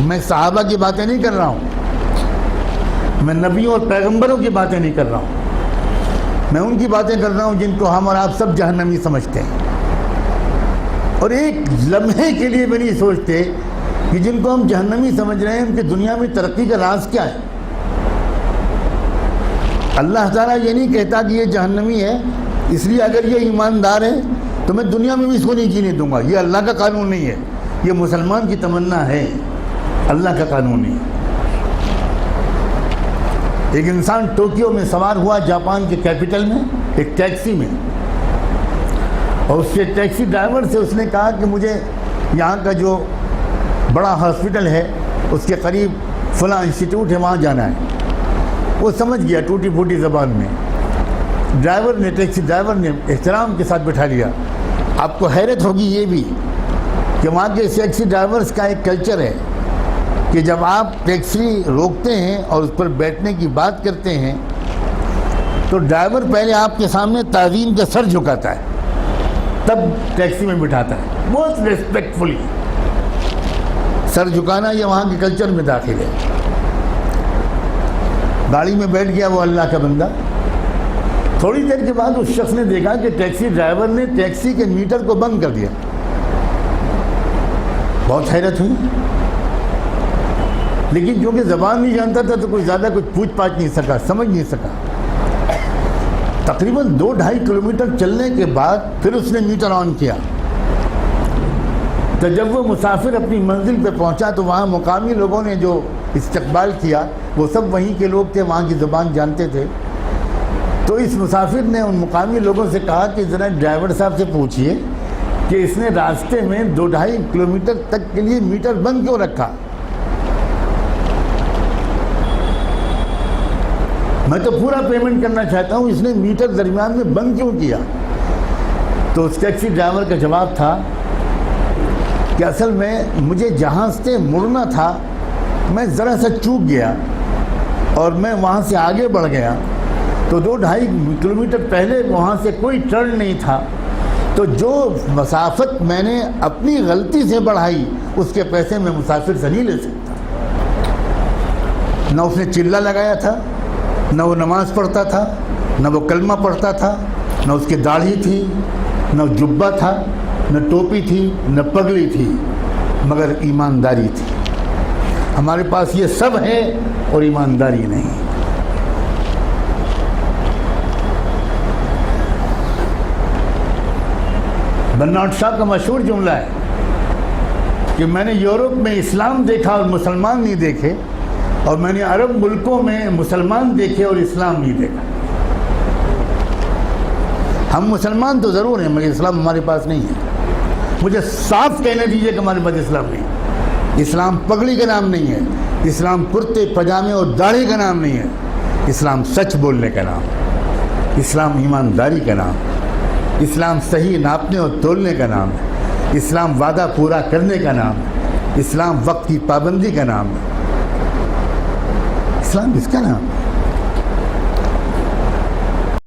میں صحابہ کی باتیں نہیں کر رہا ہوں، میں نبیوں اور پیغمبروں کی باتیں نہیں کر رہا ہوں، میں ان کی باتیں کر رہا ہوں جن کو ہم اور آپ سب جہنمی سمجھتے ہیں، اور ایک لمحے کے لیے بھی نہیں سوچتے کہ جن کو ہم جہنمی سمجھ رہے ہیں ان کی دنیا میں ترقی کا راز کیا ہے۔ اللہ تعالیٰ یہ نہیں کہتا کہ یہ جہنمی ہے اس لیے اگر یہ ایماندار ہے تو میں دنیا میں بھی اس کو نہیں جینے دوں گا، یہ اللہ کا قانون نہیں ہے، یہ مسلمان کی تمنا ہے، اللہ کا قانون نہیں ہے۔ ایک انسان ٹوکیو میں سوار ہوا جاپان کے کیپٹل میں ایک ٹیکسی میں، اور اس کے ٹیکسی ڈرائیور سے اس نے کہا کہ مجھے یہاں کا جو بڑا ہاسپٹل ہے اس کے قریب فلاں انسٹیٹیوٹ ہے وہاں جانا ہے۔ وہ سمجھ گیا ٹوٹی پھوٹی زبان میں، ٹیکسی ڈرائیور نے احترام کے ساتھ بٹھا لیا۔ آپ کو حیرت ہوگی یہ بھی کہ وہاں کے ٹیکسی ڈرائیورز کا ایک کلچر ہے کہ جب آپ ٹیکسی روکتے ہیں اور اس پر بیٹھنے کی بات کرتے ہیں تو ڈرائیور پہلے آپ کے سامنے تعظیم کا سر جھکاتا ہے، تب ٹیکسی میں بٹھاتا ہے، بہت ریسپیکٹفلی۔ سر جھکانا یہ وہاں کے کلچر میں داخل ہے۔ گاڑی میں بیٹھ گیا وہ اللہ کا بندہ۔ تھوڑی دیر کے بعد اس شخص نے دیکھا کہ ٹیکسی ڈرائیور نے ٹیکسی کے میٹر کو بند کر دیا۔ بہت حیرت ہوئی، لیکن کیونکہ زبان نہیں جانتا تھا تو کوئی زیادہ کچھ پوچھ پاچھ نہیں سکا، سمجھ نہیں سکا۔ تقریباً 2-2.5 کلومیٹر چلنے کے بعد پھر اس نے میٹر آن کیا، تو جب وہ مسافر اپنی منزل پہ پہنچا تو وہاں مقامی لوگوں نے جو استقبال کیا وہ سب وہیں کے لوگ تھے، وہاں کی زبان جانتے تھے۔ تو اس مسافر نے ان مقامی لوگوں سے کہا کہ ذرا ڈرائیور صاحب سے پوچھئے کہ اس نے راستے میں 2-2.5 کلومیٹر تک کے لیے میٹر بند کیوں رکھا؟ میں تو پورا پیمنٹ کرنا چاہتا ہوں، اس نے میٹر درمیان میں بند کیوں کیا؟ تو اس ٹیکسی ڈرائیور کا جواب تھا کہ اصل میں مجھے جہاں سے مڑنا تھا میں ذرا سا چوک گیا اور میں وہاں سے آگے بڑھ گیا، تو 2-2.5 کلومیٹر پہلے وہاں سے کوئی ٹرن نہیں تھا، تو جو مسافت میں نے اپنی غلطی سے بڑھائی اس کے پیسے میں مسافر سے نہیں لے سکتا۔ نہ اس نے چلہ لگایا تھا، نہ وہ نماز پڑھتا تھا، نہ وہ کلمہ پڑھتا تھا، نہ اس کی داڑھی تھی، نہ جبہ تھا، نہ ٹوپی تھی، نہ پگڑی تھی، مگر ایمانداری تھی۔ ہمارے پاس یہ سب ہے اور ایمانداری نہیں۔ برنارڈ شاہ کا مشہور جملہ ہے کہ میں نے یورپ میں اسلام دیکھا اور مسلمان نہیں دیکھے، اور میں نے عرب ملکوں میں مسلمان دیکھے اور اسلام نہیں دیکھا۔ ہم مسلمان تو ضرور ہیں مگر اسلام ہمارے پاس نہیں ہے۔ مجھے صاف کہنے دیجئے کہ ہمارے پاس اسلام نہیں ہے۔ اسلام پگڑی کا نام نہیں ہے، اسلام کرتے پجامے اور داڑھی کا نام نہیں ہے، اسلام سچ بولنے کا نام، اسلام ایمانداری کا نام، اسلام صحیح ناپنے اور تولنے کا نام ہے، اسلام وعدہ پورا کرنے کا نام ہے، اسلام وقت کی پابندی کا نام ہے، اسلام اس کا نام ہے۔